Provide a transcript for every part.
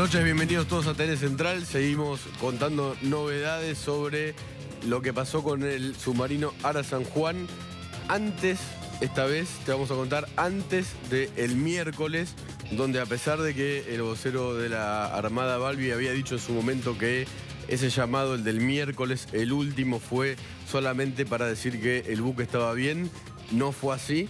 noches, bienvenidos todos a Tele Central. Seguimos contando novedades sobre lo que pasó con el submarino Ara San Juan. Antes, esta vez, te vamos a contar antes del miércoles, donde a pesar de que el vocero de la Armada, Balbi, había dicho en su momento que ese llamado, el del miércoles, el último, fue solamente para decir que el buque estaba bien, no fue así.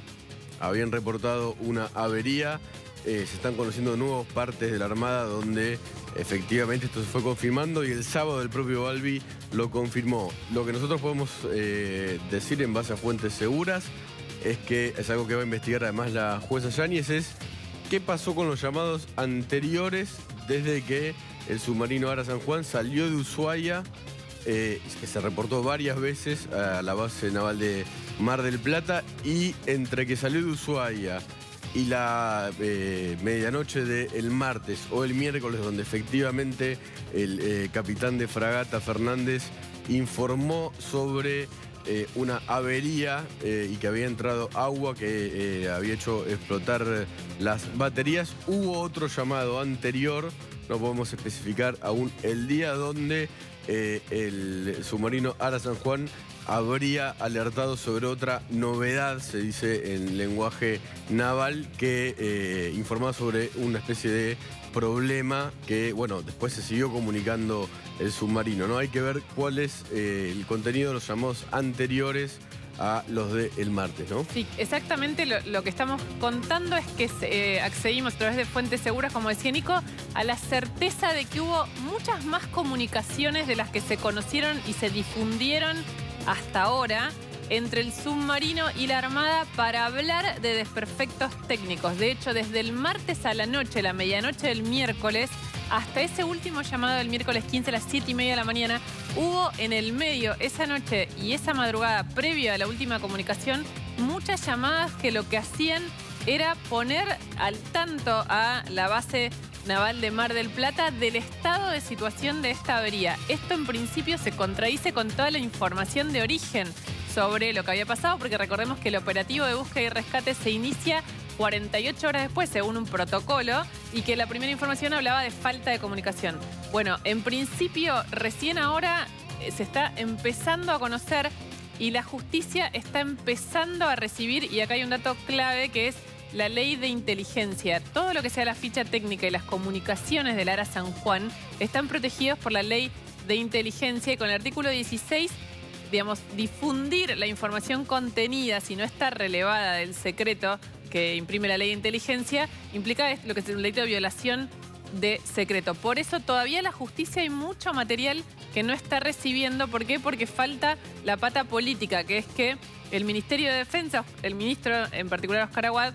Habían reportado una avería. Se están conociendo nuevos partes de la Armada donde efectivamente esto se fue confirmando y el sábado el propio Balbi lo confirmó. Lo que nosotros podemos decir en base a fuentes seguras es que es algo que va a investigar además la jueza Yáñez, es qué pasó con los llamados anteriores desde que el submarino Ara San Juan salió de Ushuaia, que se reportó varias veces a la base naval de Mar del Plata, y entre que salió de Ushuaia y la medianoche del martes o el miércoles, donde efectivamente el capitán de fragata Fernández informó sobre una avería y que había entrado agua que había hecho explotar las baterías. Hubo otro llamado anterior, no podemos especificar aún el día, donde el submarino Ara San Juan habría alertado sobre otra novedad, se dice en lenguaje naval, que informaba sobre una especie de problema que, bueno, después se siguió comunicando el submarino, ¿no? Hay que ver cuál es el contenido de los llamados anteriores a los del martes, ¿no? Sí, exactamente lo que estamos contando es que accedimos a través de fuentes seguras, como decía Nico, a la certeza de que hubo muchas más comunicaciones de las que se conocieron y se difundieron hasta ahora entre el submarino y la Armada para hablar de desperfectos técnicos. De hecho, desde el martes a la noche, la medianoche del miércoles, hasta ese último llamado del miércoles 15 a las 7:30 de la mañana, hubo en el medio, esa noche y esa madrugada previa a la última comunicación, muchas llamadas que lo que hacían era poner al tanto a la base naval de Mar del Plata del estado de situación de esta avería. Esto en principio se contradice con toda la información de origen sobre lo que había pasado, porque recordemos que el operativo de búsqueda y rescate se inicia 48 horas después, según un protocolo, y que la primera información hablaba de falta de comunicación. Bueno, en principio, recién ahora se está empezando a conocer y la justicia está empezando a recibir, y acá hay un dato clave que es la ley de inteligencia. Todo lo que sea la ficha técnica y las comunicaciones del Ara San Juan están protegidos por la ley de inteligencia, y con el artículo 16, digamos, difundir la información contenida, si no está relevada del secreto que imprime la ley de inteligencia, implica lo que es un delito de violación de secreto. Por eso todavía la justicia hay mucho material que no está recibiendo. ¿Por qué? Porque falta la pata política, que es que el Ministerio de Defensa, el ministro en particular Oscar Aguad,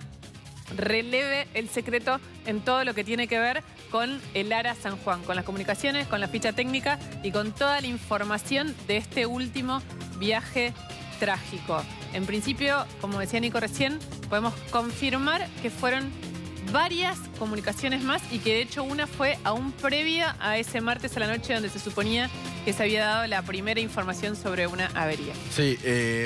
releve el secreto en todo lo que tiene que ver con el Ara San Juan, con las comunicaciones, con la ficha técnica y con toda la información de este último viaje trágico. En principio, como decía Nico recién, podemos confirmar que fueron varias comunicaciones más y que de hecho una fue aún previa a ese martes a la noche, donde se suponía que se había dado la primera información sobre una avería. Sí,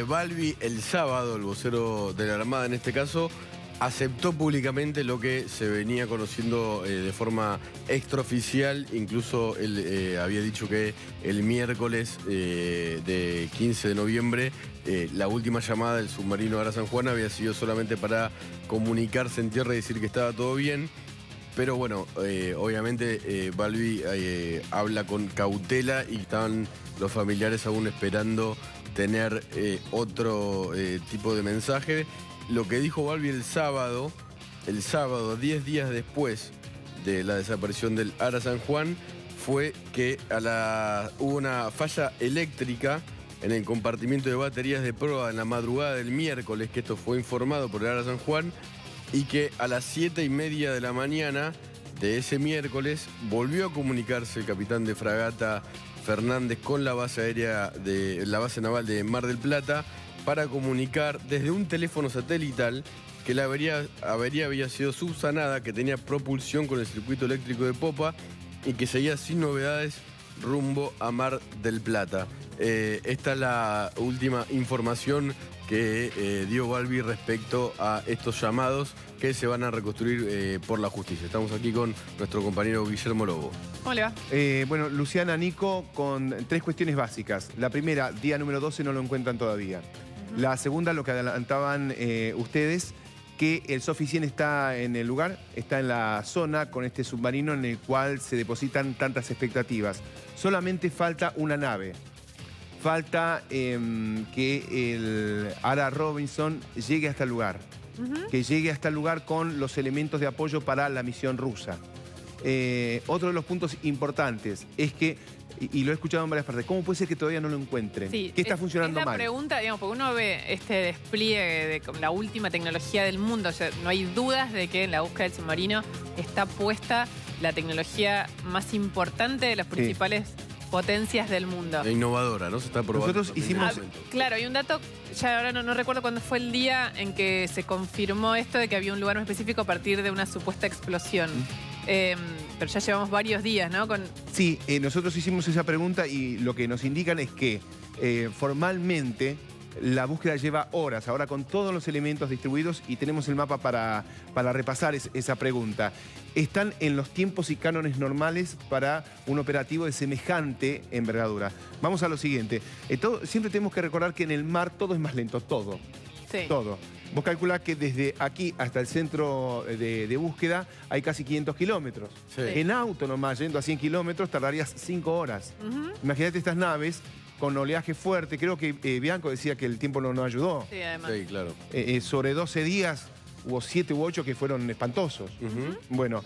Balbi el sábado, el vocero de la Armada en este caso, aceptó públicamente lo que se venía conociendo de forma extraoficial. Incluso él había dicho que el miércoles de 15 de noviembre la última llamada del submarino Ara San Juan había sido solamente para comunicarse en tierra y decir que estaba todo bien. Pero bueno, obviamente Balbi habla con cautela y estaban los familiares aún esperando tener otro tipo de mensaje. Lo que dijo Balbi el sábado, 10 días después de la desaparición del Ara San Juan, fue que hubo una falla eléctrica en el compartimiento de baterías de proa en la madrugada del miércoles, que esto fue informado por el Ara San Juan, y que a las 7:30 de la mañana de ese miércoles volvió a comunicarse el capitán de fragata Fernández con la base aérea de la base naval de Mar del Plata para comunicar desde un teléfono satelital que la avería había sido subsanada, que tenía propulsión con el circuito eléctrico de popa y que seguía sin novedades rumbo a Mar del Plata. Esta es la última información que dio Balbi respecto a estos llamados que se van a reconstruir por la justicia. Estamos aquí con nuestro compañero Guillermo Lobo. ¿Cómo le va? Bueno, Luciana, Nico, con 3 cuestiones básicas. La primera, día número 12 no lo encuentran todavía. La segunda, lo que adelantaban ustedes, que el Sofi 100 está en el lugar, está en la zona con este submarino en el cual se depositan tantas expectativas. Solamente falta una nave. Falta que el Ara Robinson llegue hasta el lugar. Que llegue hasta el lugar con los elementos de apoyo para la misión rusa. Otro de los puntos importantes es que, y lo he escuchado en varias partes, ¿cómo puede ser que todavía no lo encuentren? Sí, ¿Qué está funcionando es la mal? pregunta, digamos, porque uno ve este despliegue de la última tecnología del mundo. O sea, no hay dudas de que en la búsqueda del submarino está puesta la tecnología más importante de las principales potencias del mundo. La innovadora, ¿no? Se está probando. Nosotros hicimos... Claro, hay un dato, ya ahora no recuerdo cuándo fue el día en que se confirmó esto de que había un lugar muy específico a partir de una supuesta explosión. Pero ya llevamos varios días, ¿no? Sí, nosotros hicimos esa pregunta y lo que nos indican es que formalmente la búsqueda lleva horas, ahora con todos los elementos distribuidos, y tenemos el mapa para repasar esa pregunta. Están en los tiempos y cánones normales para un operativo de semejante envergadura. Vamos a lo siguiente. Siempre tenemos que recordar que en el mar todo es más lento, todo. Sí. Todo. Vos calculás que desde aquí hasta el centro de búsqueda hay casi 500 kilómetros. Sí. En auto nomás, yendo a 100 kilómetros, tardarías 5 horas. Imagínate estas naves con oleaje fuerte. Creo que Bianco decía que el tiempo no nos ayudó. Sí, además. Sí, claro. Sobre 12 días hubo 7 u 8 que fueron espantosos. Bueno,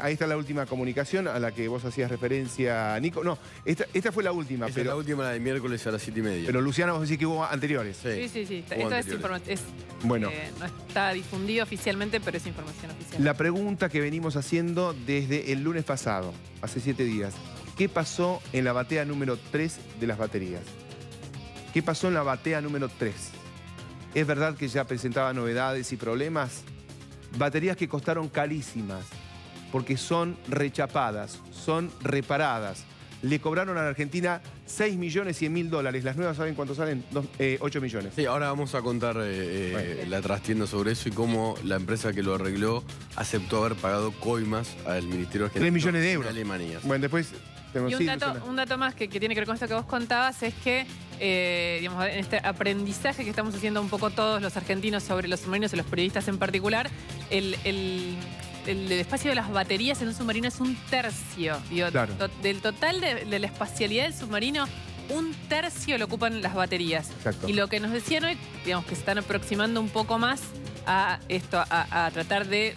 ahí está la última comunicación a la que vos hacías referencia, Nico. No, esta fue la última. Esa es la última, la de miércoles a las 7:30. Pero Luciana, vos decís que hubo anteriores. Sí. Esto Hubo es anteriores. información. Bueno. No está difundido oficialmente, pero es información oficial. La pregunta que venimos haciendo desde el lunes pasado, hace 7 días. ¿Qué pasó en la batea número 3 de las baterías? ¿Qué pasó en la batea número 3? ¿Es verdad que ya presentaba novedades y problemas? Baterías que costaron carísimas, porque son rechapadas, son reparadas. Le cobraron a la Argentina 6.100.000 $. Las nuevas, ¿saben cuánto salen? 8 millones. Sí, ahora vamos a contar la trastienda sobre eso y cómo la empresa que lo arregló aceptó haber pagado coimas al Ministerio Argentino 3 millones de euros. de Alemania. Bueno, después... Y un dato más que tiene que ver con esto que vos contabas es que, digamos, en este aprendizaje que estamos haciendo un poco todos los argentinos sobre los submarinos y los periodistas en particular, el espacio de las baterías en un submarino es 1/3. Digo, Claro. Del total de la espacialidad del submarino, 1/3 lo ocupan las baterías. Exacto. Y lo que nos decían hoy, digamos, que se están aproximando un poco más a esto, a tratar de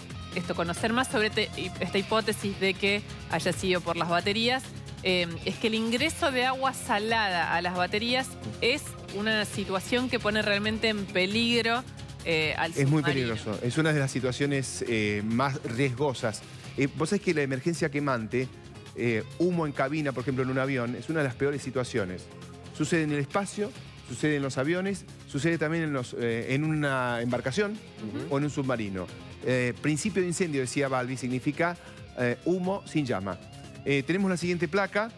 conocer más sobre esta hipótesis de que haya sido por las baterías. Es que el ingreso de agua salada a las baterías es una situación que pone realmente en peligro al submarino. Es muy peligroso. Es una de las situaciones más riesgosas. Vos sabés que la emergencia quemante, humo en cabina, por ejemplo, en un avión, es una de las peores situaciones. Sucede en el espacio, sucede en los aviones, sucede también en una embarcación o en un submarino. Principio de incendio, decía Balbi, significa humo sin llama. Tenemos la siguiente placa.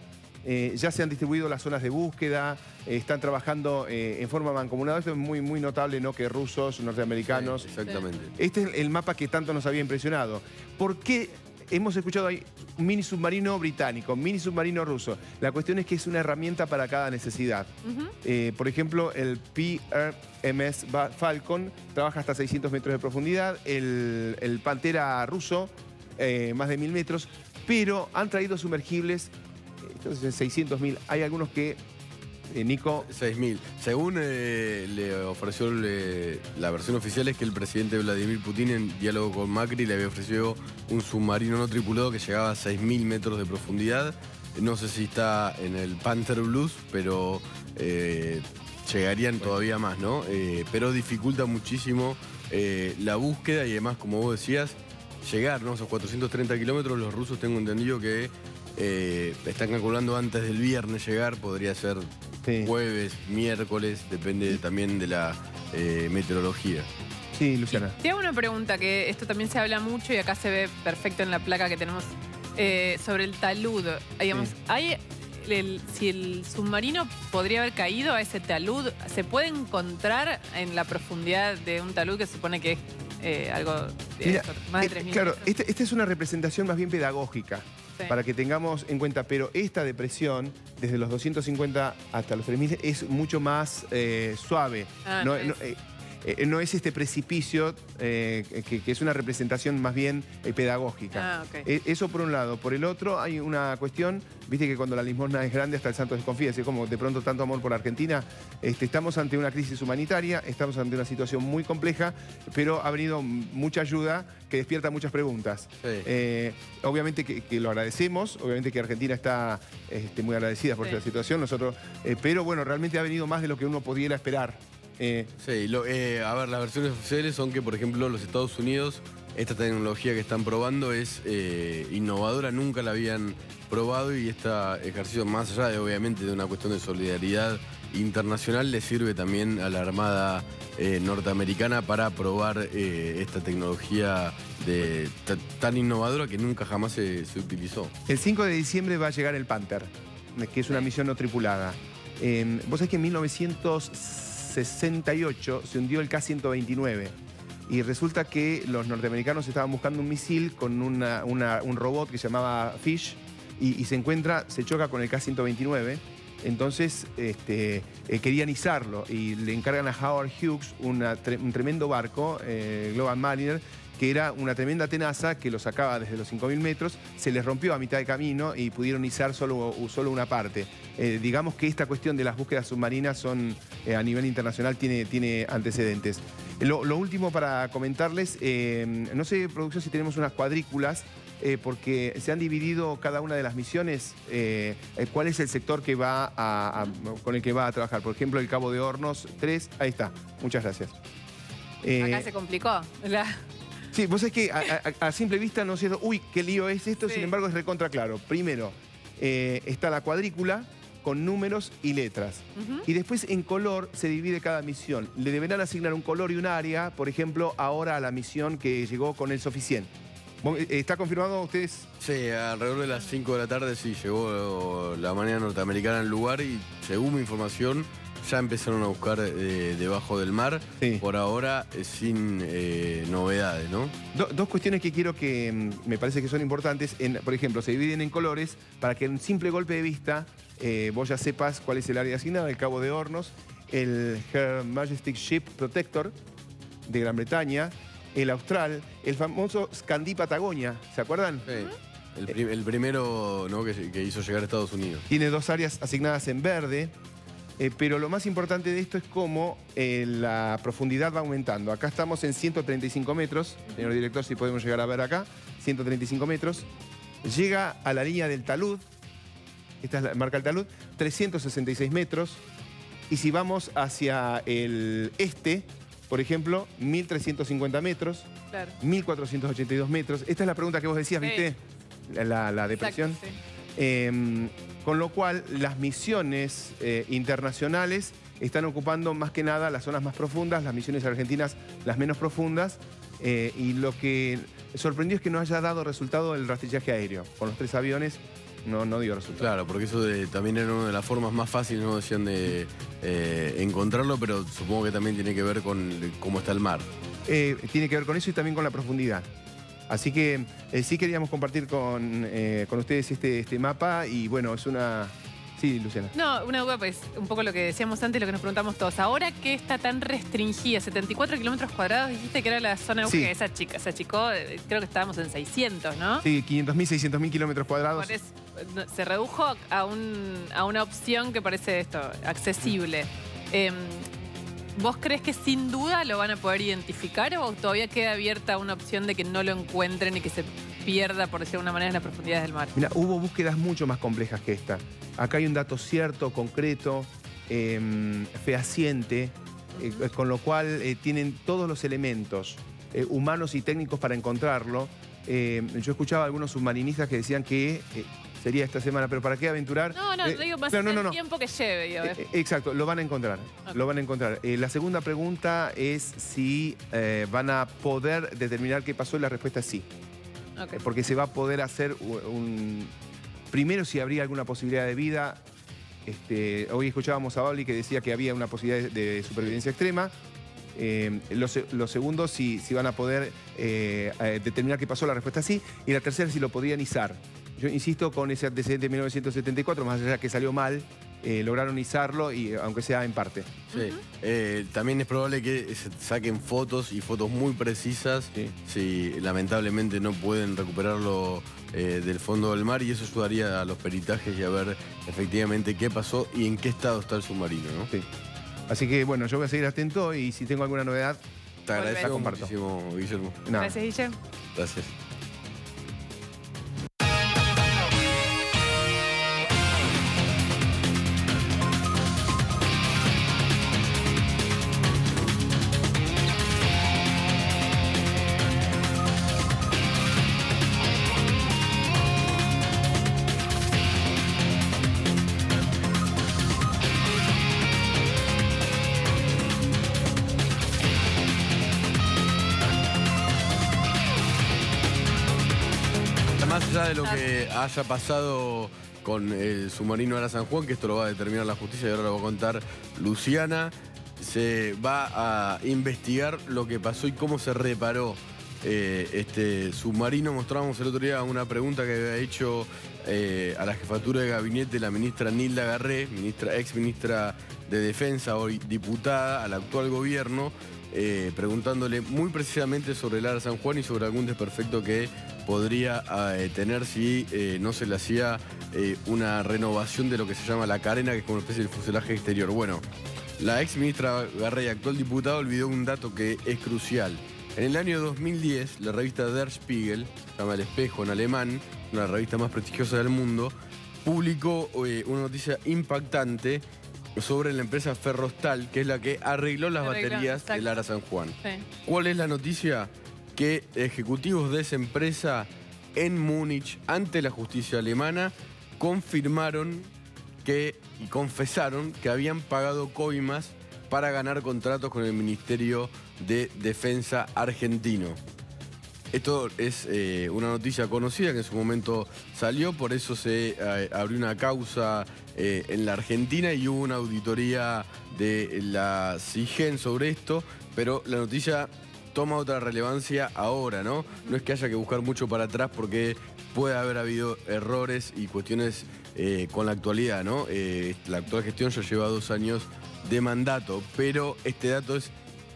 Ya se han distribuido las zonas de búsqueda, están trabajando en forma mancomunada. Esto es muy, muy notable, ¿no? Que rusos, norteamericanos... Sí, exactamente. Este es el mapa que tanto nos había impresionado. ¿Por qué hemos escuchado ahí un mini submarino británico, mini submarino ruso? La cuestión es que es una herramienta para cada necesidad. Por ejemplo, el PRMS Falcon trabaja hasta 600 metros de profundidad, el Pantera ruso, más de 1000 metros, pero han traído sumergibles, entonces 600.000. Hay algunos que, Nico... 6.000. Según le ofreció la versión oficial, es que el presidente Vladimir Putin, en diálogo con Macri, le había ofrecido un submarino no tripulado que llegaba a 6.000 metros de profundidad. No sé si está en el Panther Blues, pero llegarían todavía más, ¿no? Pero dificulta muchísimo la búsqueda y además, como vos decías, llegar, ¿no? Esos 430 kilómetros, los rusos tengo entendido que están calculando antes del viernes llegar, podría ser jueves, miércoles, depende también de la meteorología. Sí, Luciana. Te hago una pregunta, que esto también se habla mucho y acá se ve perfecto en la placa que tenemos sobre el talud. Digamos, hay si el submarino podría haber caído a ese talud, ¿se puede encontrar en la profundidad de un talud que se supone que es algo de más de 3.000 claro, metros? esta es una representación más bien pedagógica, Sí. para que tengamos en cuenta, pero esta depresión, desde los 250 hasta los 3.000, es mucho más suave. Ah, No es este precipicio, que es una representación más bien pedagógica. Ah, ok. Eso por un lado. Por el otro, hay una cuestión, viste que cuando la limosna es grande hasta el santo desconfía, así como de pronto tanto amor por Argentina. Estamos ante una crisis humanitaria, estamos ante una situación muy compleja, pero ha venido mucha ayuda que despierta muchas preguntas. Sí. Obviamente que lo agradecemos, obviamente que Argentina está muy agradecida por esta situación, nosotros, pero bueno, realmente ha venido más de lo que uno pudiera esperar. Sí, a ver, las versiones oficiales son que, por ejemplo, los Estados Unidos, esta tecnología que están probando es innovadora, nunca la habían probado y este ejercicio, más allá de obviamente de una cuestión de solidaridad internacional, le sirve también a la Armada norteamericana para probar esta tecnología tan innovadora que nunca jamás se utilizó. El 5 de diciembre va a llegar el Panther, que es una misión no tripulada. Vos sabés que en 1968 se hundió el K-129 y resulta que los norteamericanos estaban buscando un misil con un robot que se llamaba Fish y se choca con el K-129. Entonces querían izarlo y le encargan a Howard Hughes un tremendo barco, Global Mariner, que era una tremenda tenaza que lo sacaba desde los 5.000 metros, se les rompió a mitad de camino y pudieron izar solo una parte. Digamos que esta cuestión de las búsquedas submarinas a nivel internacional tiene antecedentes. Lo último para comentarles, no sé, producción, si tenemos unas cuadrículas, porque se han dividido cada una de las misiones, cuál es el sector que con el que va a trabajar. Por ejemplo, el Cabo de Hornos 3, ahí está, muchas gracias. Acá se complicó. Sí, vos sabés que a simple vista no sé, uy, qué lío es esto, Sí. Sin embargo es recontra claro. Primero, está la cuadrícula con números y letras. Y después en color se divide cada misión. Le deberán asignar un color y un área, por ejemplo, ahora a la misión que llegó con el Soficien. ¿Está confirmado ustedes? Sí, alrededor de las 5 de la tarde sí llegó la Marina norteamericana al lugar y según mi información ya empezaron a buscar debajo del mar. Sí. Por ahora sin novedades, ¿no? Dos cuestiones que quiero que me parece que son importantes. Por ejemplo, se dividen en colores para que en un simple golpe de vista vos ya sepas cuál es el área asignada. El Cabo de Hornos, el Her Majesty's Ship Protector de Gran Bretaña, el Austral, el famoso Scandi Patagonia, ¿se acuerdan? Sí. El primero, ¿no?, que hizo llegar a Estados Unidos. Tiene dos áreas asignadas en verde. Pero lo más importante de esto es cómo la profundidad va aumentando. Acá estamos en 135 metros. Señor director, si podemos llegar a ver acá. 135 metros. Llega a la línea del talud. Esta es la marca del talud. 366 metros. Y si vamos hacia el este, por ejemplo, 1.350 metros. Claro. 1.482 metros. Esta es la pregunta que vos decías, Sí. ¿viste? La depresión. Exacto, sí. Con lo cual, las misiones internacionales están ocupando más que nada las zonas más profundas, las misiones argentinas las menos profundas, y lo que sorprendió es que no haya dado resultado el rastrillaje aéreo. Con los 3 aviones no dio resultado. Claro, porque eso también era una de las formas más fáciles, ¿no?, decían, de encontrarlo, pero supongo que también tiene que ver con cómo está el mar. Tiene que ver con eso y también con la profundidad. Así que sí queríamos compartir con ustedes este mapa y bueno, es una... Sí, Luciana. No, una duda, pues, un poco lo que decíamos antes, lo que nos preguntamos todos. Ahora que está tan restringida, 74 kilómetros cuadrados, dijiste que era la zona de búsqueda. Sí. Esa achicó, creo que estábamos en 600, ¿no? Sí, 500.000, 600.000 kilómetros cuadrados. Se redujo a una opción que parece accesible. ¿Vos crees que sin duda lo van a poder identificar o todavía queda abierta una opción de que no lo encuentren y que se pierda, por decirlo de una manera, en las profundidades del mar? Mira, hubo búsquedas mucho más complejas que esta. Acá hay un dato cierto, concreto, fehaciente, con lo cual tienen todos los elementos humanos y técnicos para encontrarlo. Yo escuchaba a algunos submarinistas que decían que sería esta semana, pero ¿para qué aventurar? No, digo más no, el tiempo que lleve. Digo, exacto, lo van a encontrar. Okay. Lo van a encontrar. La segunda pregunta es si van a poder determinar qué pasó y la respuesta es sí. Okay. Porque se va a poder hacer Primero, si habría alguna posibilidad de vida. Hoy escuchábamos a Babli que decía que había una posibilidad de supervivencia extrema. Lo segundo, si van a poder determinar qué pasó, la respuesta sí. Y la tercera, si lo podrían izar. Yo insisto con ese antecedente de 1974, más allá que salió mal, lograron izarlo, y aunque sea en parte. Sí. También es probable que se saquen fotos y fotos muy precisas, Sí. si lamentablemente no pueden recuperarlo del fondo del mar, y eso ayudaría a los peritajes y a ver efectivamente qué pasó y en qué estado está el submarino, ¿no? Sí. Así que bueno, yo voy a seguir atento y si tengo alguna novedad, Te agradezco comparto. muchísimo, Guillermo. nada. Gracias, Guille. Gracias. Más allá de lo que haya pasado con el submarino Ara San Juan, que esto lo va a determinar la justicia y ahora lo va a contar Luciana, se va a investigar lo que pasó y cómo se reparó este submarino. Mostramos el otro día una pregunta que había hecho a la jefatura de gabinete la ministra Nilda Garré, ex ministra de Defensa, hoy diputada al actual gobierno, preguntándole muy precisamente sobre el Ara San Juan y sobre algún desperfecto que podría tener si no se le hacía una renovación de lo que se llama la carena, que es como una especie de fuselaje exterior. Bueno, la ex ministra Garré y actual diputada olvidó un dato que es crucial. En el año 2010, la revista Der Spiegel, se llama El Espejo en alemán, una revista más prestigiosa del mundo, publicó una noticia impactante sobre la empresa Ferrostal, que es la que arregló las baterías exacto. del Ara San Juan. Sí. ¿Cuál es la noticia? Que ejecutivos de esa empresa en Múnich, ante la justicia alemana, confirmaron y confesaron que habían pagado coimas para ganar contratos con el Ministerio de Defensa argentino. Esto es una noticia conocida que en su momento salió, por eso se abrió una causa en la Argentina y hubo una auditoría de la SIGEN sobre esto, pero la noticia toma otra relevancia ahora, ¿no? No es que haya que buscar mucho para atrás porque puede haber habido errores y cuestiones con la actualidad, ¿no? La actual gestión ya lleva 2 años de mandato, pero este dato es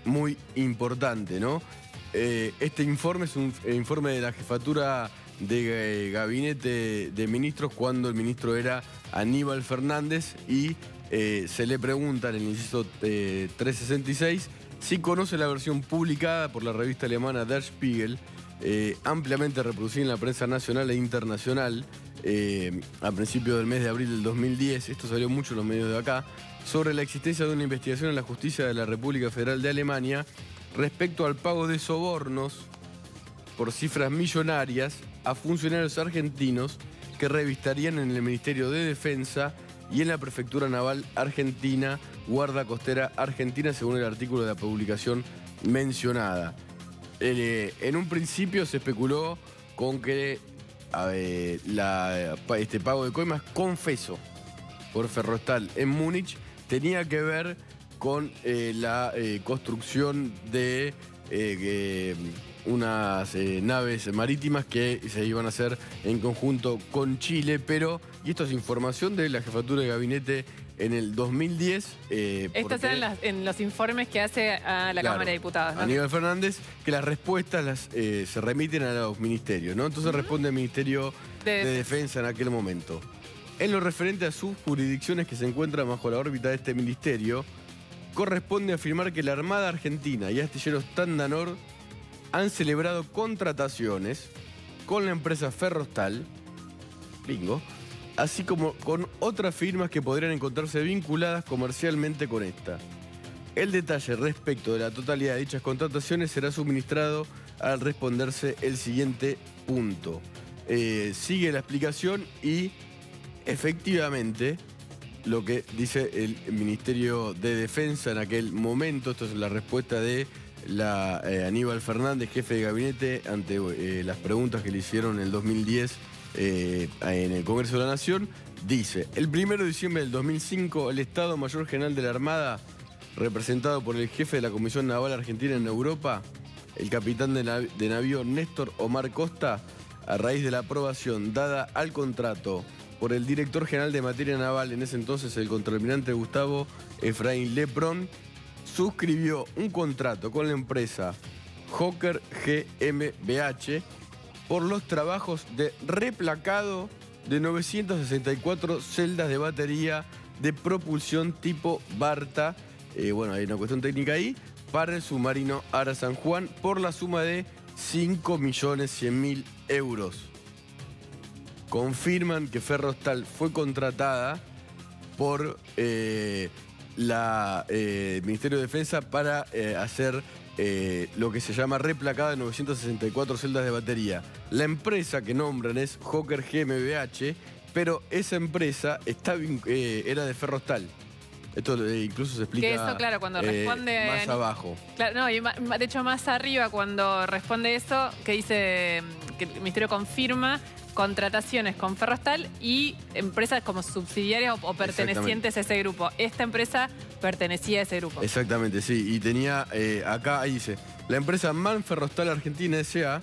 muy importante, ¿no? Este informe es un informe de la jefatura de gabinete de ministros cuando el ministro era Aníbal Fernández y se le pregunta en el inciso 366 si conoce la versión publicada por la revista alemana Der Spiegel, ampliamente reproducida en la prensa nacional e internacional a principios del mes de abril del 2010, esto salió mucho en los medios de acá, sobre la existencia de una investigación en la justicia de la República Federal de Alemania respecto al pago de sobornos por cifras millonarias a funcionarios argentinos que revistarían en el Ministerio de Defensa y en la Prefectura Naval Argentina, Guardia Costera Argentina, según el artículo de la publicación mencionada. En un principio se especuló con que este pago de coimas confeso por Ferrostal en Múnich tenía que ver con la construcción de unas naves marítimas que se iban a hacer en conjunto con Chile, pero, y esto es información de la jefatura de gabinete en el 2010. Estas eran en los informes que hace a la Cámara de Diputados, ¿no? Aníbal Fernández, que las respuestas se remiten a los ministerios, ¿no? Entonces responde el Ministerio de Defensa en aquel momento. En lo referente a sus jurisdicciones que se encuentran bajo la órbita de este ministerio, corresponde afirmar que la Armada Argentina y Astilleros Tandanor han celebrado contrataciones con la empresa Ferrostal, bingo, así como con otras firmas que podrían encontrarse vinculadas comercialmente con esta. El detalle respecto de la totalidad de dichas contrataciones será suministrado al responderse el siguiente punto. Sigue la explicación y efectivamente lo que dice el Ministerio de Defensa en aquel momento, esto es la respuesta de Aníbal Fernández, jefe de gabinete, ante las preguntas que le hicieron en el 2010 en el Congreso de la Nación, dice: el 1 de diciembre del 2005, el Estado Mayor General de la Armada, representado por el jefe de la Comisión Naval Argentina en Europa, el capitán de navío Néstor Omar Costa, a raíz de la aprobación dada al contrato por el director general de materia naval, en ese entonces el contraalmirante Gustavo Efraín Leprón, suscribió un contrato con la empresa Hawker GmbH por los trabajos de replacado de 964 celdas de batería de propulsión tipo Barta, bueno, hay una cuestión técnica ahí, para el submarino Ara San Juan por la suma de 5.100.000 euros. Confirman que Ferrostal fue contratada por el Ministerio de Defensa para hacer lo que se llama replacada de 964 celdas de batería. La empresa que nombran es Hawker GmbH, pero esa empresa era de Ferrostal. Esto incluso se explica que eso, claro, cuando responde más abajo. Claro, no, y de hecho más arriba cuando responde eso, que dice que el Ministerio confirma contrataciones con Ferrostal y empresas como subsidiarias o pertenecientes a ese grupo. Esta empresa pertenecía a ese grupo. Exactamente, sí. Y tenía, acá, ahí dice, la empresa MAN Ferrostal Argentina S.A.,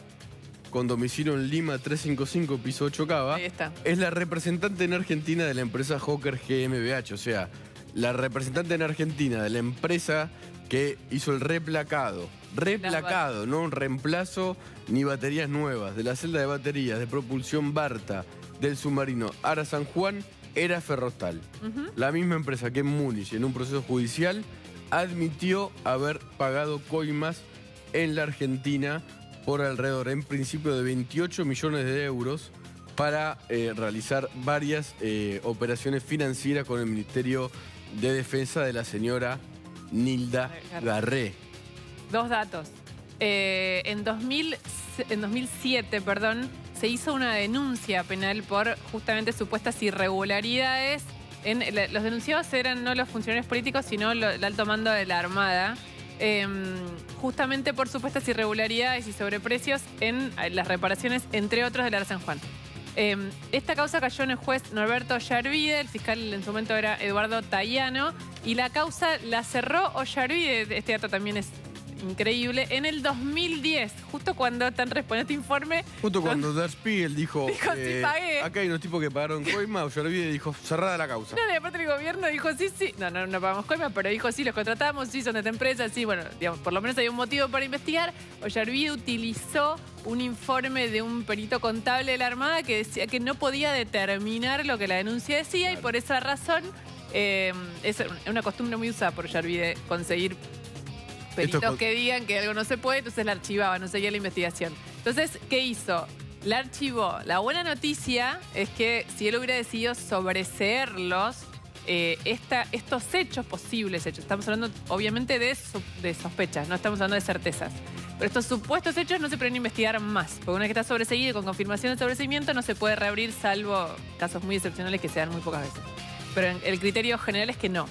con domicilio en Lima 355, piso 8 Cava, Ahí está. es la representante en Argentina de la empresa Hawker GmbH. O sea, la representante en Argentina de la empresa que hizo el replacado. Replacado, no un reemplazo ni baterías nuevas. De la celda de baterías de propulsión Barta del submarino Ara San Juan era Ferrostal. La misma empresa que en Múnich, en un proceso judicial, admitió haber pagado coimas en la Argentina por alrededor, en principio, de 28 millones de euros para realizar varias operaciones financieras con el Ministerio de Defensa de la señora Nilda Garré. Dos datos. En 2007, se hizo una denuncia penal por justamente supuestas irregularidades. Los denunciados eran no los funcionarios políticos, sino el alto mando de la Armada. Justamente por supuestas irregularidades y sobreprecios en las reparaciones, entre otros, del Ara San Juan. Esta causa cayó en el juez Norberto Ollarvide, el fiscal en su momento era Eduardo Tayano, y la causa la cerró Ollarvide, este dato también es increíble, en el 2010, justo cuando están respondiendo este informe. Justo cuando Der Spiegel dijo sí pagué. Acá hay unos tipos que pagaron coima, Ollarvide dijo, cerrada la causa. No, y aparte el gobierno dijo sí, no pagamos coima, pero dijo sí, los contratamos, sí, son de esta empresa, sí, bueno, digamos, por lo menos hay un motivo para investigar. Ollarvide utilizó un informe de un perito contable de la Armada que decía que no podía determinar lo que la denuncia decía, claro. Y por esa razón es una costumbre muy usada por Ollarvide conseguir peritos que digan que algo no se puede, entonces la archivaba, no seguía la investigación. Entonces, ¿qué hizo? La archivó. La buena noticia es que si él hubiera decidido sobreseerlos, estos hechos, posibles hechos, estamos hablando obviamente de sospechas, no estamos hablando de certezas, pero estos supuestos hechos no se pueden investigar más, porque una vez que está sobreseído y con confirmación de sobreseimiento no se puede reabrir, salvo casos muy excepcionales que se dan muy pocas veces. Pero el criterio general es que no.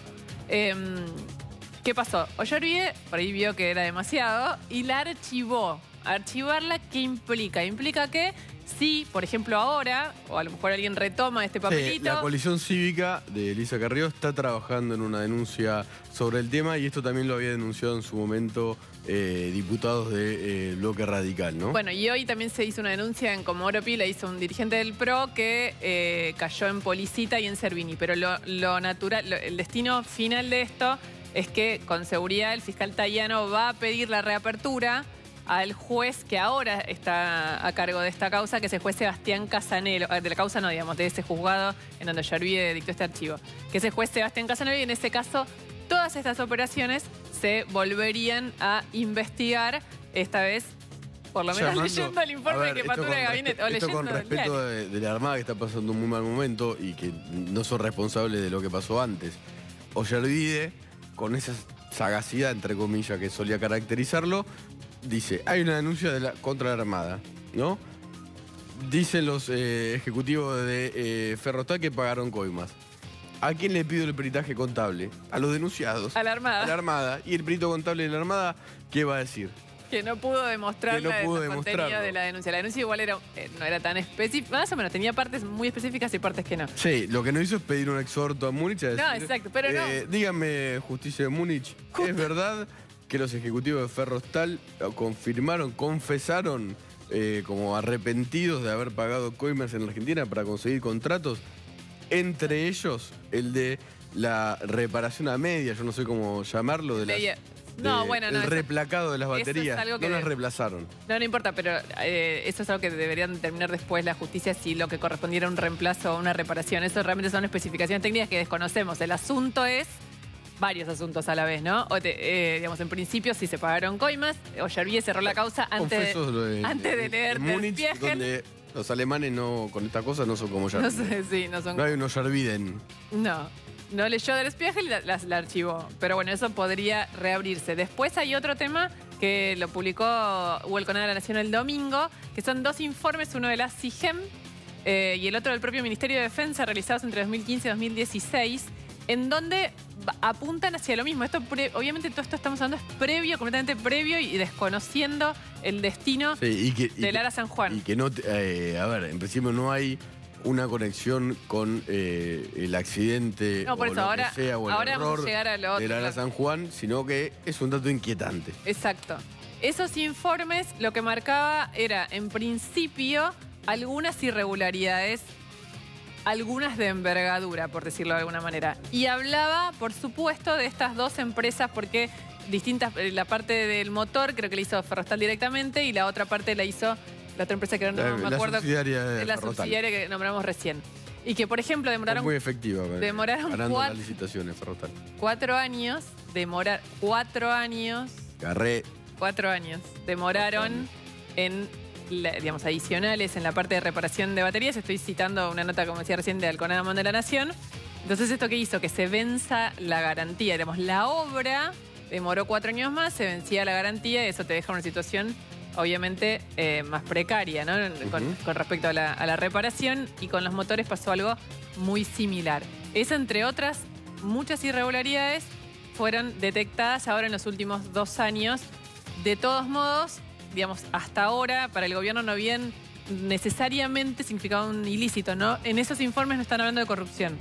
¿Qué pasó? Ollarvide por ahí vio que era demasiado y la archivó. Archivarla, ¿qué implica? Implica que si, por ejemplo, ahora, o a lo mejor alguien retoma este papelito... Sí, la coalición cívica de Elisa Carrió está trabajando en una denuncia sobre el tema y esto también lo había denunciado en su momento diputados de Bloque Radical, ¿no? Bueno, y hoy también se hizo una denuncia en Comodoro Pi, la hizo un dirigente del PRO que cayó en Policita y en Cervini. Pero lo natural, el destino final de esto es que con seguridad el fiscal Tayano va a pedir la reapertura al juez que ahora está a cargo de esta causa, que es el juez Sebastián Casanelo, de la causa no, digamos, de ese juzgado en donde Ollarvide dictó este archivo, que es el juez Sebastián Casanelo, y en ese caso todas estas operaciones se volverían a investigar, esta vez por lo menos leyendo el informe de jefatura de gabinete. O esto leyendo con respeto de la Armada, que está pasando un muy mal momento y que no son responsables de lo que pasó antes. Ollarvide, con esa sagacidad, entre comillas, que solía caracterizarlo, dice, hay una denuncia contra la Armada, ¿no? Dicen los ejecutivos de Ferrostal que pagaron coimas. ¿A quién le pido el peritaje contable? A los denunciados. A la Armada. A la Armada. Y el perito contable de la Armada, ¿qué va a decir? Que no pudo demostrar Que no pudo los contenidos demostrarlo. de la denuncia. La denuncia igual no era tan específica, más o menos, tenía partes muy específicas y partes que no. Sí, lo que no hizo es pedir un exhorto a Múnich a decir, No, exacto, pero no. Díganme, justicia de Múnich, ¿es verdad que los ejecutivos de Ferrostal confesaron como arrepentidos de haber pagado coimas en Argentina para conseguir contratos? Entre ellos, el de la reparación a media, yo no sé cómo llamarlo, de las... No, bueno, no. El replacado de las eso es baterías. algo que No las reemplazaron. No importa, pero eso es algo que deberían determinar después la justicia si lo que correspondiera a un reemplazo o una reparación. Eso realmente son especificaciones técnicas que desconocemos. El asunto es varios asuntos a la vez, ¿no? Digamos, en principio, si se pagaron coimas, Ollervie cerró la causa antes de leer Múnich, Der Spiegel. donde los alemanes no, con estas cosas no son como ya. No sé, sí, no son... No hay un Ollerviden. No leyó Der Spiegel y la archivó. Pero bueno, eso podría reabrirse. Después hay otro tema que lo publicó Huelconada de la Nación el domingo, que son 2 informes, uno de la CIGEM y el otro del propio Ministerio de Defensa, realizados entre 2015 y 2016, en donde apuntan hacia lo mismo. Obviamente todo esto estamos hablando es previo, completamente previo y desconociendo el destino del Ara San Juan. Y que no, a ver, en principio no hay una conexión con el accidente No, por o eso, lo ahora, que sea, o el ahora vamos error a llegar a lo otro. del Ara San Juan, sino que es un dato inquietante. Exacto. Esos informes lo que marcaba era, en principio, algunas irregularidades, algunas de envergadura, por decirlo de alguna manera. Y hablaba, por supuesto, de estas 2 empresas, porque distintas, la parte del motor creo que la hizo Ferrostal directamente y la otra parte la hizo la otra empresa que no me acuerdo. La subsidiaria que nombramos recién. Y que, por ejemplo, demoraron... muy efectiva. Demoraron ganando las licitaciones, Ferrostal. 4 años, 4 años... Garré. 4 años. Demoraron en, digamos, adicionales en la parte de reparación de baterías. Estoy citando una nota, como decía recién, de Alconada de la Nación. Entonces, ¿esto qué hizo? Que se venza la garantía. Digamos, la obra demoró 4 años más, se vencía la garantía y eso te deja una situación obviamente más precaria, ¿no? Con respecto a la reparación, y con los motores pasó algo muy similar. Esa, entre otras muchas irregularidades, fueron detectadas ahora en los últimos 2 años. De todos modos, digamos, hasta ahora para el gobierno no habían necesariamente significado un ilícito, ¿no? En esos informes no están hablando de corrupción.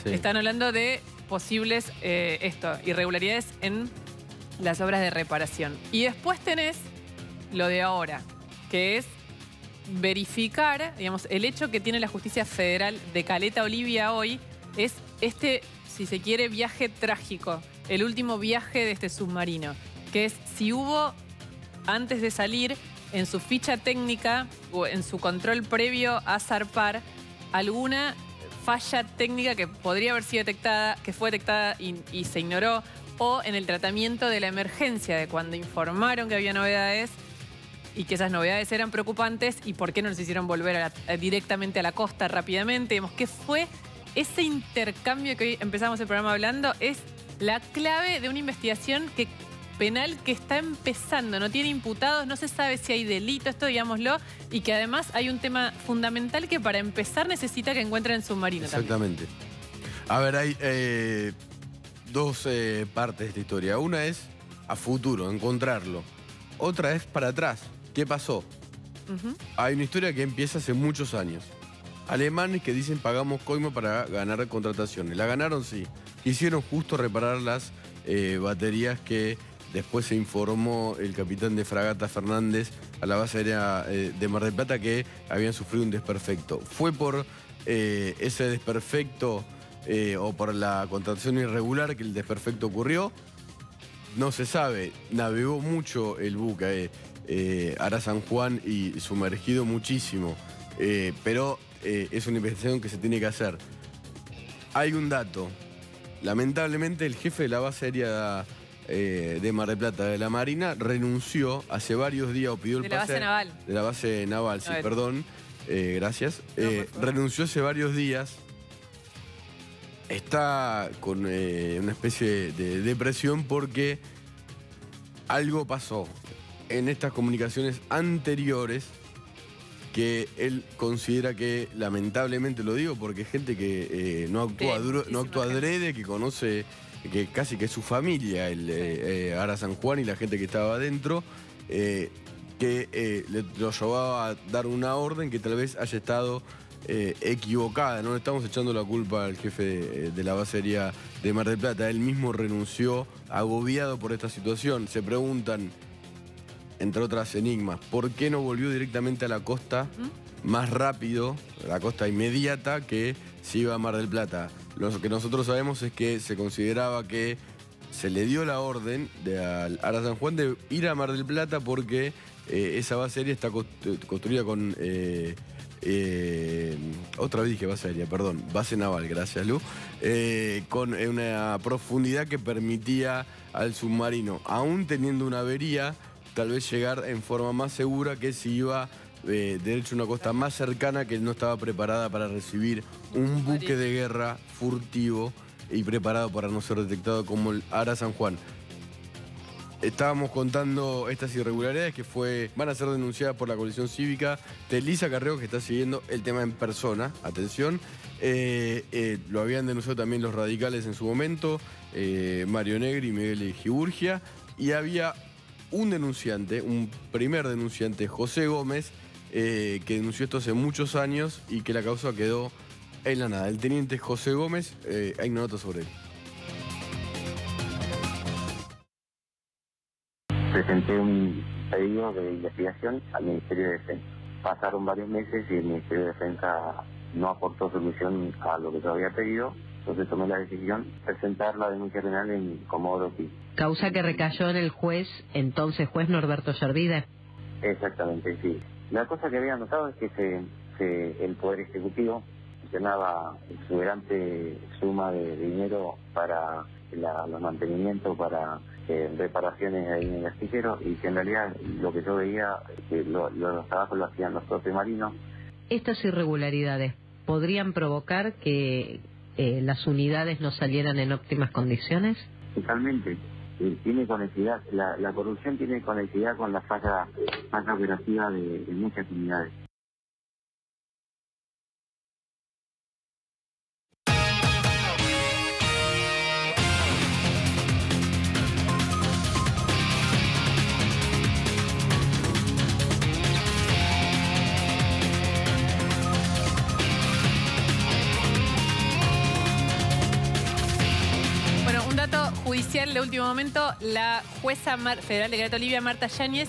Sí. Están hablando de posibles irregularidades en las obras de reparación. Y después tenés lo de ahora, que es verificar, digamos, el hecho que tiene la justicia federal de Caleta Olivia hoy es si se quiere, viaje trágico, el último viaje de este submarino, que es si hubo, antes de salir, en su ficha técnica o en su control previo a zarpar, alguna falla técnica que podría haber sido detectada, que fue detectada y se ignoró, o en el tratamiento de la emergencia, de cuando informaron que había novedades y que esas novedades eran preocupantes, y por qué no nos hicieron volver directamente a la costa rápidamente. Digamos, ¿qué fue ese intercambio que hoy empezamos el programa hablando? Es la clave de una investigación penal que está empezando, no tiene imputados, no se sabe si hay delito, esto digámoslo, y que además hay un tema fundamental que para empezar necesita que encuentren el submarino. Exactamente. También. A ver, hay 2 partes de esta historia. Una es a futuro, encontrarlo. Otra es para atrás. ¿Qué pasó? Hay una historia que empieza hace muchos años. Alemanes que dicen pagamos coima para ganar contrataciones. La ganaron, sí. Quisieron justo reparar las baterías que después se informó el capitán de fragata Fernández a la base aérea de Mar del Plata que habían sufrido un desperfecto. Fue por ese desperfecto o por la contratación irregular que el desperfecto ocurrió. No se sabe. Navegó mucho el buque Ara San Juan y sumergido muchísimo. Pero es una investigación que se tiene que hacer. Hay un dato. Lamentablemente el jefe de la base aérea de Mar del Plata, de la Marina, renunció hace varios días o pidió el pase. De la base naval. De la base naval, sí, perdón. Gracias. Renunció hace varios días. Está con una especie de depresión porque algo pasó en estas comunicaciones anteriores que él considera que, lamentablemente lo digo, porque es gente que no actúa duro, no actúa adrede, que conoce, que casi que es su familia, el Ara San Juan y la gente que estaba adentro, lo llevaba a dar una orden que tal vez haya estado equivocada. No le estamos echando la culpa al jefe de la base aérea de Mar del Plata. Él mismo renunció, agobiado por esta situación. Se preguntan, entre otras enigmas, ¿por qué no volvió directamente a la costa más rápido, la costa inmediata, que se iba a Mar del Plata? Lo que nosotros sabemos es que se consideraba que se le dio la orden al Ara San Juan de ir a Mar del Plata porque esa base aérea está construida con... otra vez dije base aérea, perdón, base naval, gracias Lu, con una profundidad que permitía al submarino, aún teniendo una avería, tal vez llegar en forma más segura que si iba derecho a una costa más cercana, que no estaba preparada para recibir un buque de guerra furtivo y preparado para no ser detectado como el Ara San Juan. Estábamos contando estas irregularidades que van a ser denunciadas por la coalición cívica de Elisa Carrego, que está siguiendo el tema en persona. Atención, lo habían denunciado también los radicales en su momento, Mario Negri y Miguel Giburgia, y había un denunciante, un primer denunciante, José Gómez, que denunció esto hace muchos años y que la causa quedó en la nada. El teniente José Gómez, hay una nota sobre él. Presenté un pedido de investigación al Ministerio de Defensa. Pasaron varios meses y el Ministerio de Defensa no aportó solución a lo que yo había pedido, entonces tomé la decisión de presentar la denuncia penal en Comodoro Pi. Causa que recayó en el entonces juez Norberto Yervide. Exactamente, sí. La cosa que había notado es que el Poder Ejecutivo gestionaba exuberante suma de dinero para los mantenimientos, para reparaciones ahí en el astillero, y que en realidad lo que yo veía es que los trabajos lo hacían los propios marinos. Estas irregularidades podrían provocar que las unidades no salieran en óptimas condiciones. Totalmente. Tiene conectividad, la corrupción tiene conectividad con la falla operativa de muchas unidades. Judicial de último momento, la jueza federal de Caleta Olivia, Marta Yáñez,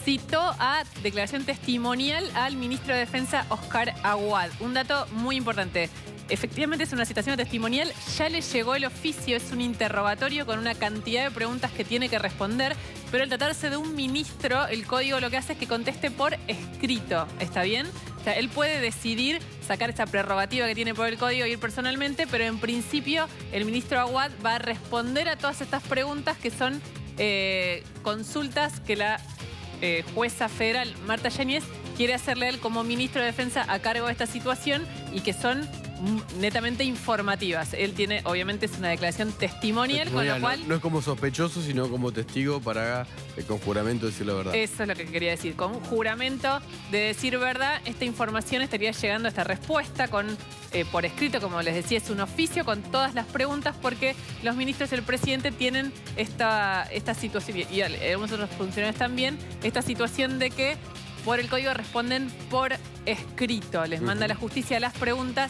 citó a declaración testimonial al ministro de Defensa, Oscar Aguad. Un dato muy importante. Efectivamente es una citación testimonial, ya le llegó el oficio, es un interrogatorio con una cantidad de preguntas que tiene que responder, pero al tratarse de un ministro, el código lo que hace es que conteste por escrito, ¿está bien? O sea, él puede decidir sacar esa prerrogativa que tiene por el código e ir personalmente, pero en principio el ministro Aguad va a responder a todas estas preguntas que son consultas que la jueza federal Marta Yáñez quiere hacerle a él como ministro de Defensa a cargo de esta situación y que son netamente informativas. Él tiene, obviamente es una declaración testimonial, con lo cual... No es como sospechoso, sino como testigo para con juramento decir la verdad. Eso es lo que quería decir. Con juramento de decir verdad, esta información estaría llegando a esta respuesta por escrito, como les decía, es un oficio con todas las preguntas, porque los ministros y el presidente tienen esta situación, y algunos otros funcionarios también, esta situación de que por el código responden por escrito. Les manda la justicia las preguntas.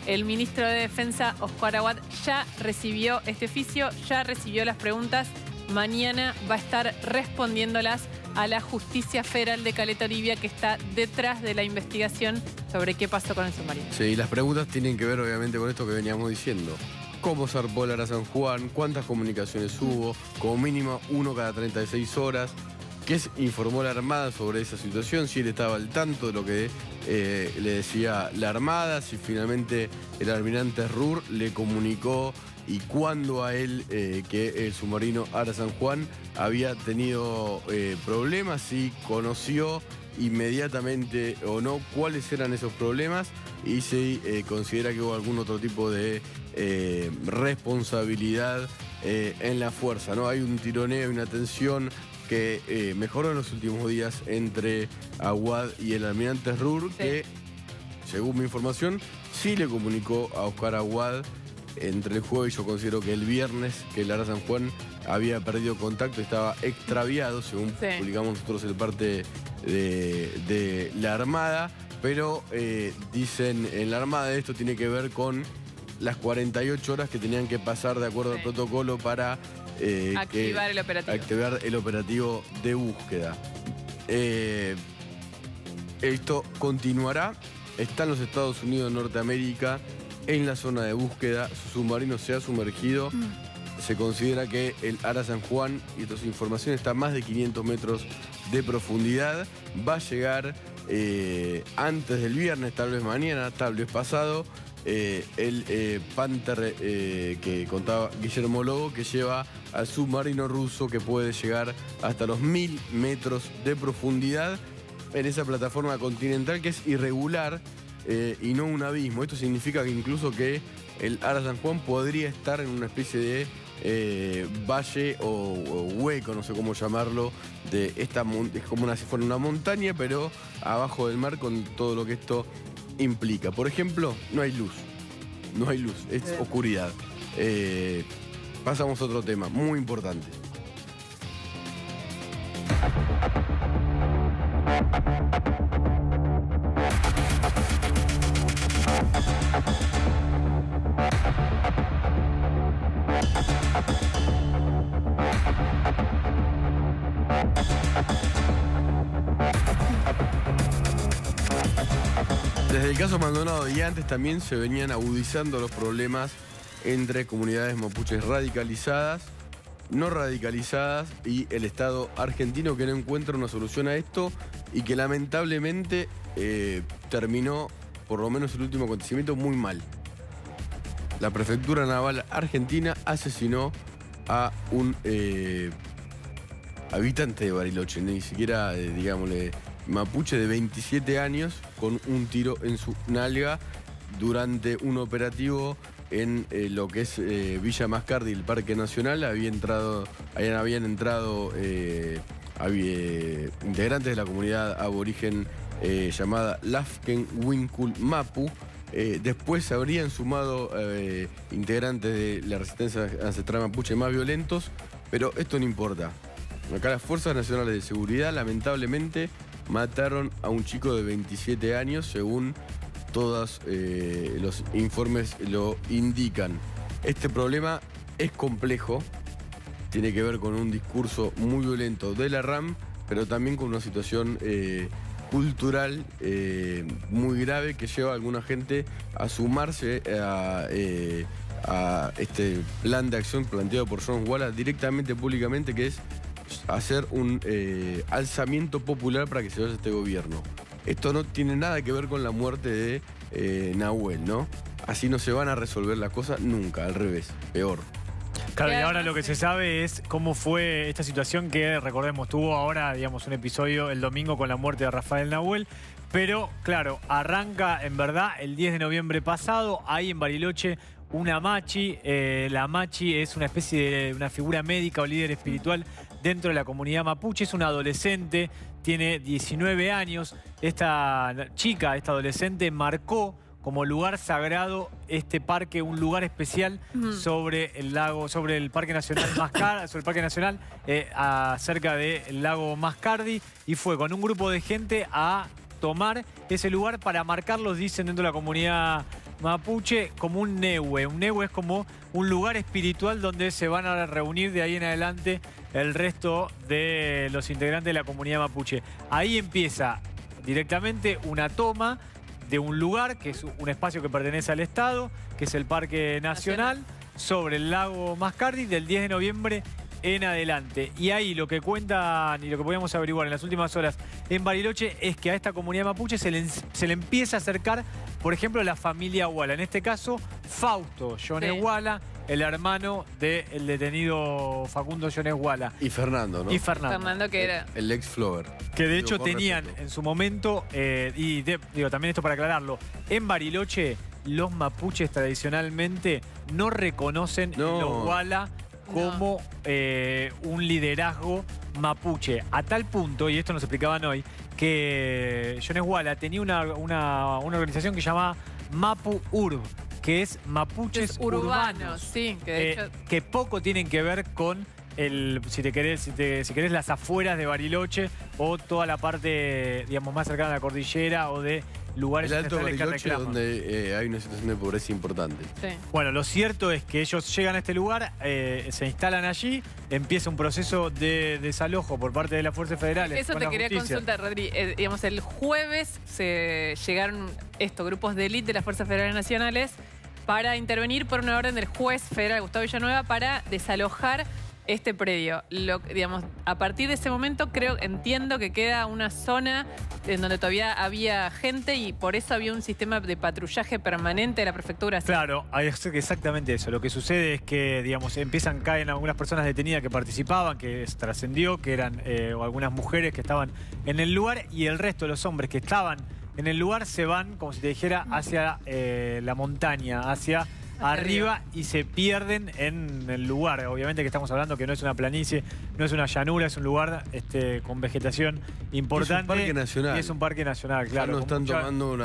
El ministro de Defensa, Oscar Aguad, ya recibió este oficio, ya recibió las preguntas. Mañana va a estar respondiéndolas a la Justicia Federal de Caleta Olivia, que está detrás de la investigación sobre qué pasó con el submarino. Sí, y las preguntas tienen que ver obviamente con esto que veníamos diciendo. ¿Cómo zarpó el Ara San Juan? ¿Cuántas comunicaciones hubo? Como mínimo 1 cada 36 horas. ¿Qué informó la Armada sobre esa situación? Si él estaba al tanto de lo que le decía la Armada, si finalmente el almirante Ruhr le comunicó y cuándo a él que el submarino Ara San Juan había tenido problemas, si conoció inmediatamente o no cuáles eran esos problemas y si considera que hubo algún otro tipo de responsabilidad en la fuerza, ¿no? Hay un tironeo y una tensión que mejoró en los últimos días entre Aguad y el almirante Ruhr, que, según mi información, sí le comunicó a Oscar Aguad entre el jueves y yo considero que el viernes, que el Ara San Juan había perdido contacto, estaba extraviado, según publicamos nosotros el parte de la Armada, pero dicen en la Armada esto tiene que ver con las 48 horas que tenían que pasar de acuerdo al protocolo para activar el operativo de búsqueda. Esto continuará. Está en los Estados Unidos de Norteamérica, en la zona de búsqueda. Su submarino se ha sumergido. Se considera que el Ara San Juan, y esta información, está a más de 500 metros de profundidad. Va a llegar antes del viernes, tal vez mañana, tal vez pasado, el Panther que contaba Guillermo Lobo, que lleva al submarino ruso que puede llegar hasta los 1000 metros de profundidad en esa plataforma continental que es irregular y no un abismo. Esto significa que incluso que el Ara San Juan podría estar en una especie de valle o hueco, no sé cómo llamarlo, de esta es como si fuera una montaña, pero abajo del mar, con todo lo que esto implica. Por ejemplo, no hay luz. No hay luz, es oscuridad. Pasamos a otro tema muy importante. Desde el caso Maldonado y antes también se venían agudizando los problemas entre comunidades mapuches radicalizadas, no radicalizadas y el Estado argentino, que no encuentra una solución a esto y que lamentablemente terminó, por lo menos el último acontecimiento, muy mal. La Prefectura Naval Argentina asesinó a un habitante de Bariloche, ni siquiera, digámosle, mapuche, de 27 años, con un tiro en su nalga durante un operativo en lo que es Villa Mascardi, el Parque Nacional. Habían entrado integrantes de la comunidad aborigen llamada Lafken Winkul Mapu. Después se habrían sumado integrantes de la resistencia ancestral mapuche más violentos, pero esto no importa. Acá las Fuerzas Nacionales de Seguridad lamentablemente mataron a un chico de 27 años, según todos los informes lo indican. Este problema es complejo, tiene que ver con un discurso muy violento de la RAM, pero también con una situación cultural muy grave que lleva a alguna gente a sumarse a este plan de acción planteado por Jones Walla directamente, públicamente, que es hacer un alzamiento popular para que se vaya este gobierno. Esto no tiene nada que ver con la muerte de Nahuel, ¿no? Así no se van a resolver las cosas nunca, al revés, peor. Claro, y ahora lo que se sabe es cómo fue esta situación que, recordemos, tuvo ahora, digamos, un episodio el domingo con la muerte de Rafael Nahuel. Pero, claro, arranca en verdad el 10 de noviembre pasado, ahí en Bariloche, una machi. La machi es una especie de una figura médica o líder espiritual dentro de la comunidad mapuche. Es una adolescente, tiene 19 años. Esta chica, esta adolescente, marcó como lugar sagrado este parque, un lugar especial sobre el lago, sobre el Parque Nacional Mascardi, sobre el Parque Nacional, cerca del lago Mascardi, y fue con un grupo de gente a tomar ese lugar para marcarlos, dicen dentro de la comunidad mapuche, como un nehue. Un nehue es como un lugar espiritual donde se van a reunir de ahí en adelante el resto de los integrantes de la comunidad mapuche. Ahí empieza directamente una toma de un lugar, que es un espacio que pertenece al Estado, que es el Parque Nacional, sobre el lago Mascardi, del 10 de noviembre en adelante. Y ahí lo que cuentan y lo que podíamos averiguar en las últimas horas en Bariloche es que a esta comunidad mapuche se le empieza a acercar, por ejemplo, la familia Walla. En este caso, Fausto Jones Walla, el hermano del detenido Facundo Jones Walla. Y Fernando, ¿no? Y Fernando que era el ex Flower. Que de hecho tenían en su momento, digo también esto para aclararlo, en Bariloche los mapuches tradicionalmente no reconocen los Walla como un liderazgo mapuche. A tal punto, y esto nos explicaban hoy, que Jones Walla tenía una organización que se llamaba Mapu Urb, que es mapuches urbanos. Sí, que de hecho... que poco tienen que ver con si querés las afueras de Bariloche o toda la parte, digamos, más cercana a la cordillera o de lugares el Alto ancestrales que Bariloche, reclaman. donde hay una situación de pobreza importante. Sí. Bueno, lo cierto es que ellos llegan a este lugar, se instalan allí, empieza un proceso de desalojo por parte de las fuerzas federales. Eso con te la quería justicia. consultar, Rodri. Digamos, el jueves se llegaron grupos de élite de las Fuerzas Federales Nacionales para intervenir por una orden del juez federal Gustavo Villanueva para desalojar este predio. Digamos, a partir de ese momento entiendo que queda una zona en donde todavía había gente y por eso había un sistema de patrullaje permanente de la prefectura. Claro, es exactamente eso. Lo que sucede es que, digamos, caen algunas personas detenidas que participaban, que trascendió, que eran o algunas mujeres que estaban en el lugar y el resto de los hombres que estaban en el lugar se van, como si te dijera, hacia la montaña, hacia arriba y se pierden en el lugar. Obviamente que estamos hablando que no es una planicie, no es una llanura, es un lugar con vegetación importante. Es un parque nacional. Y es un parque nacional, claro. Ya no están tomando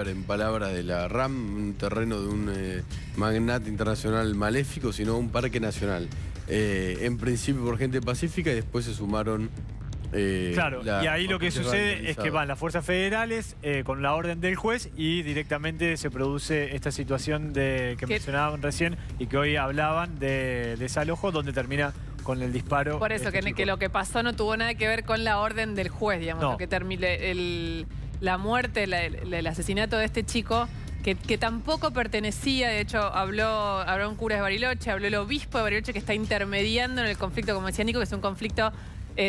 en palabras de la RAM, un terreno de un magnate internacional maléfico, sino un parque nacional. En principio por gente pacífica y después se sumaron... claro, y ahí lo que sucede es que van las fuerzas federales con la orden del juez y directamente se produce esta situación que mencionaban recién y que hoy hablaban de desalojo, donde termina con el disparo. Por eso, que lo que pasó no tuvo nada que ver con la orden del juez, digamos, No. lo que la muerte, el asesinato de este chico, que tampoco pertenecía, de hecho habló un cura de Bariloche, habló el obispo de Bariloche que está intermediando en el conflicto, como decía Nico, que es un conflicto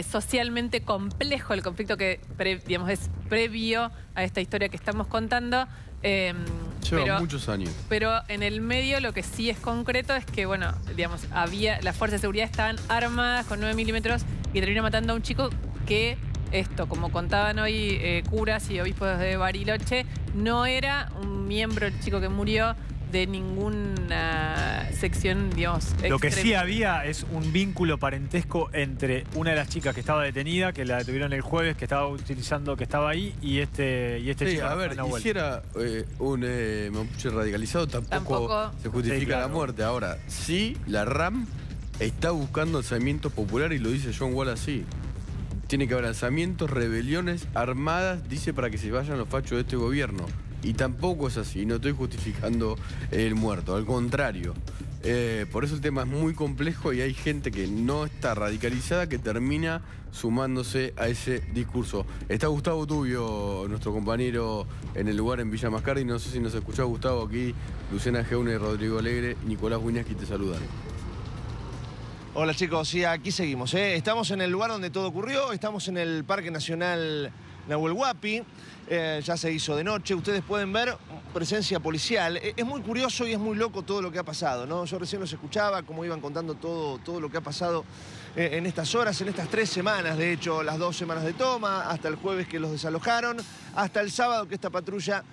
socialmente complejo, el conflicto que digamos, es previo a esta historia que estamos contando. Lleva muchos años. Pero en el medio lo que sí es concreto es que, bueno, digamos, las fuerzas de seguridad estaban armadas con 9 milímetros y terminó matando a un chico que como contaban hoy curas y obispos de Bariloche, no era un miembro, el chico que murió, de ninguna sección, digamos, Lo que sí extrema. había es un vínculo parentesco entre una de las chicas que estaba detenida, que la detuvieron el jueves, que estaba ahí, y este Sí, chico. a ver, hiciera un mapuche radicalizado, tampoco se justifica Sí, claro. la muerte. Ahora, sí, la RAM está buscando alzamientos populares y lo dice John Wall así. Tiene que haber alzamientos, rebeliones armadas, dice, para que se vayan los fachos de este gobierno. Y tampoco es así, no estoy justificando el muerto, al contrario. Por eso el tema es muy complejo y hay gente que no está radicalizada que termina sumándose a ese discurso. Está Gustavo Tubio, nuestro compañero en el lugar en Villa Mascardi. No sé si nos escuchás, Gustavo, aquí Luciana Geune, Rodrigo Alegre y Nicolás Wiñaski te saludan. Hola chicos, sí, aquí seguimos. Estamos en el lugar donde todo ocurrió, estamos en el Parque Nacional Nahuel Huapi. Ya se hizo de noche, ustedes pueden ver presencia policial. Es muy curioso y es muy loco todo lo que ha pasado, ¿no? Yo recién los escuchaba, cómo iban contando todo lo que ha pasado en estas horas, en estas 3 semanas, de hecho, las 2 semanas de toma, hasta el jueves que los desalojaron, hasta el sábado que esta patrulla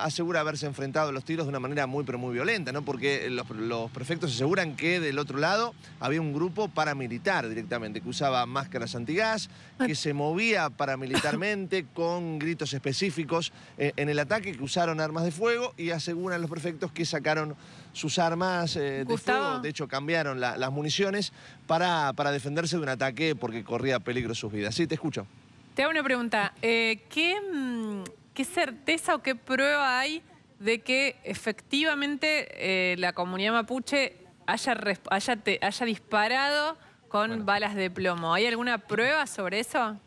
asegura haberse enfrentado a los tiros de una manera muy pero muy violenta, ¿no? Porque los prefectos aseguran que del otro lado había un grupo paramilitar directamente, que usaba máscaras antigás, que se movía paramilitarmente con gritos específicos en el ataque, que usaron armas de fuego y aseguran los prefectos que sacaron sus armas de fuego, de hecho cambiaron las municiones para defenderse de un ataque porque corría peligro sus vidas. Sí, te escucho. Te hago una pregunta. ¿Qué certeza o qué prueba hay de que efectivamente la comunidad mapuche haya disparado con balas de plomo? ¿Hay alguna prueba sobre eso?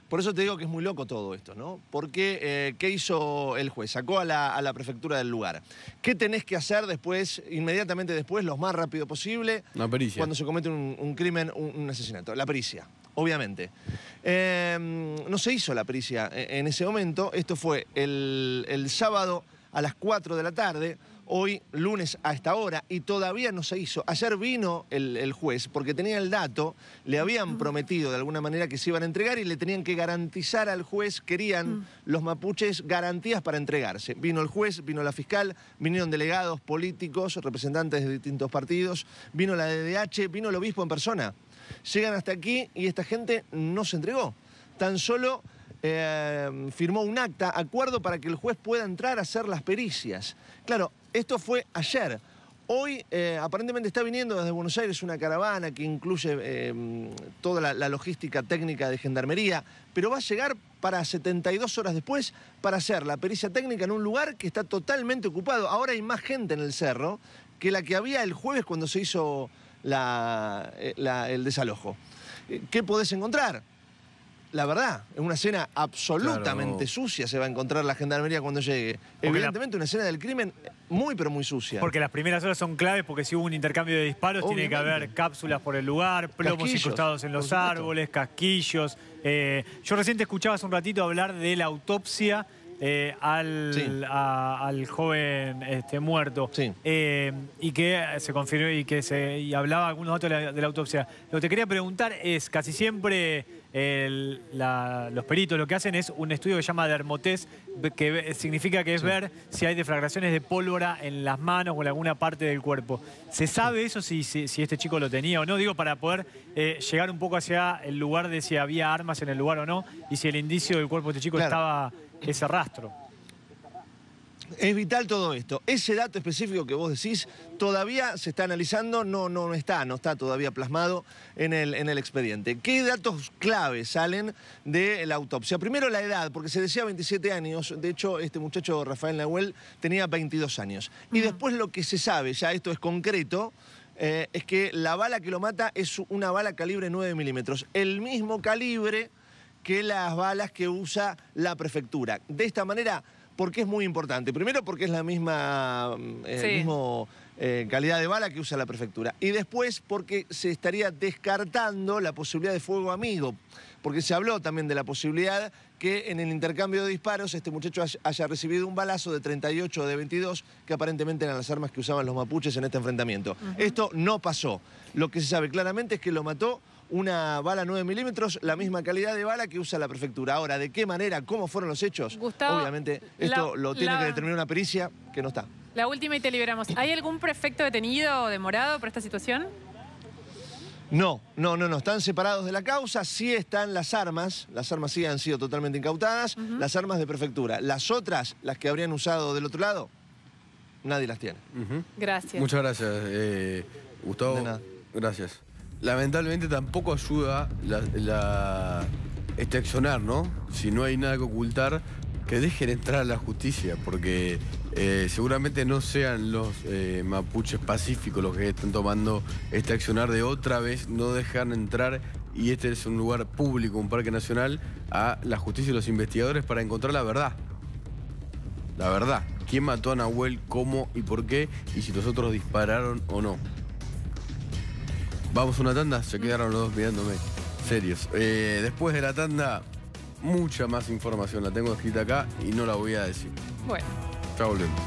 Por eso te digo que es muy loco todo esto, ¿no? Porque, ¿qué hizo el juez? Sacó a la prefectura del lugar. ¿Qué tenés que hacer después, inmediatamente después, lo más rápido posible? Una pericia. Cuando se comete un crimen, un asesinato. La pericia, obviamente. No se hizo la pericia en ese momento. Esto fue el sábado a las 4 de la tarde. Hoy, lunes a esta hora, y todavía no se hizo. Ayer vino el juez porque tenía el dato, le habían prometido de alguna manera que se iban a entregar y le tenían que garantizar al juez, querían los mapuches garantías para entregarse. Vino el juez, vino la fiscal, vinieron delegados políticos, representantes de distintos partidos, vino la DDH, vino el obispo en persona. Llegan hasta aquí y esta gente no se entregó. Tan solo firmó un acuerdo para que el juez pueda entrar a hacer las pericias. Claro, esto fue ayer. Hoy aparentemente está viniendo desde Buenos Aires una caravana que incluye toda la logística técnica de Gendarmería, pero va a llegar para 72 horas después para hacer la pericia técnica en un lugar que está totalmente ocupado. Ahora hay más gente en el cerro que la que había el jueves cuando se hizo el desalojo. ¿Qué podés encontrar? La verdad, es una escena absolutamente sucia se va a encontrar la Gendarmería cuando llegue. Evidentemente una escena del crimen muy pero muy sucia. Porque las primeras horas son claves porque si hubo un intercambio de disparos tiene que haber cápsulas por el lugar, plomos incrustados en los árboles, casquillos. Yo recién te escuchaba hace un ratito hablar de la autopsia al joven muerto. Sí. Y que se confirmó y hablaba algunos datos de la autopsia. Lo que te quería preguntar es, casi siempre los peritos lo que hacen es un estudio que se llama dermotest, que significa que es ver si hay deflagraciones de pólvora en las manos o en alguna parte del cuerpo. ¿Se sabe eso si este chico lo tenía o no? Digo, para poder llegar un poco hacia el lugar de si había armas en el lugar o no y si el indicio del cuerpo de este chico estaba ese rastro. Es vital todo esto. Ese dato específico que vos decís todavía se está analizando, no está todavía plasmado en el expediente. ¿Qué datos claves salen de la autopsia? Primero la edad, porque se decía 27 años. De hecho, este muchacho Rafael Nahuel tenía 22 años. Y después lo que se sabe, ya esto es concreto, es que la bala que lo mata es una bala calibre 9 milímetros. El mismo calibre que las balas que usa la prefectura. De esta manera, ¿por qué es muy importante? Primero porque es la misma calidad de bala que usa la prefectura. Y después porque se estaría descartando la posibilidad de fuego amigo. Porque se habló también de la posibilidad que en el intercambio de disparos este muchacho haya recibido un balazo de 38 o de 22, que aparentemente eran las armas que usaban los mapuches en este enfrentamiento. Esto no pasó. Lo que se sabe claramente es que lo mató una bala 9 milímetros, la misma calidad de bala que usa la prefectura. Ahora, ¿de qué manera? ¿Cómo fueron los hechos? Gustavo, obviamente, esto lo tiene que determinar una pericia que no está. La última y te liberamos. ¿Hay algún prefecto detenido o demorado por esta situación? No. Están separados de la causa. Sí están las armas sí han sido totalmente incautadas. Las armas de prefectura. Las otras, las que habrían usado del otro lado, nadie las tiene. Gracias. Muchas gracias, Gustavo. De nada. Gracias. Lamentablemente tampoco ayuda este accionar, ¿no? Si no hay nada que ocultar, que dejen entrar a la justicia, porque seguramente no sean los mapuches pacíficos los que están tomando este accionar de otra vez no dejar entrar, y este es un lugar público, un parque nacional, a la justicia y los investigadores para encontrar la verdad. La verdad. ¿Quién mató a Nahuel, cómo y por qué? Y si los otros dispararon o no. Vamos a una tanda, se quedaron los dos mirándome. Serios. Después de la tanda, mucha más información la tengo escrita acá y no la voy a decir. Bueno. Ya volvemos.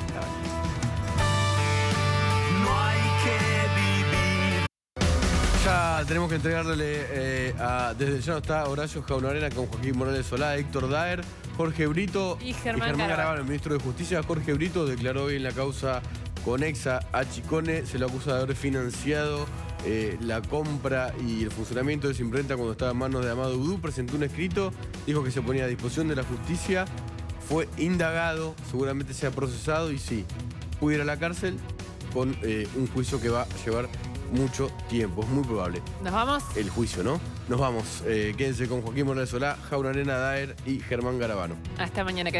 No hay que vivir. Ya tenemos que entregarle desde ya no está Horacio Jaunarena con Joaquín Morales Solá, Héctor Daer, Jorge Brito y Germán Garabano. El ministro de Justicia. Jorge Brito declaró hoy en la causa Conexa a Chicone, se lo acusa de haber financiado la compra y el funcionamiento de esa imprenta cuando estaba en manos de Amado Udú. Presentó un escrito, dijo que se ponía a disposición de la justicia, fue indagado, seguramente sea procesado y sí, puede ir a la cárcel con un juicio que va a llevar mucho tiempo, es muy probable. ¿Nos vamos? El juicio, ¿no? Nos vamos. Quédense con Joaquín Morales Solá, Jaunarena Daer y Germán Garabano. Hasta mañana.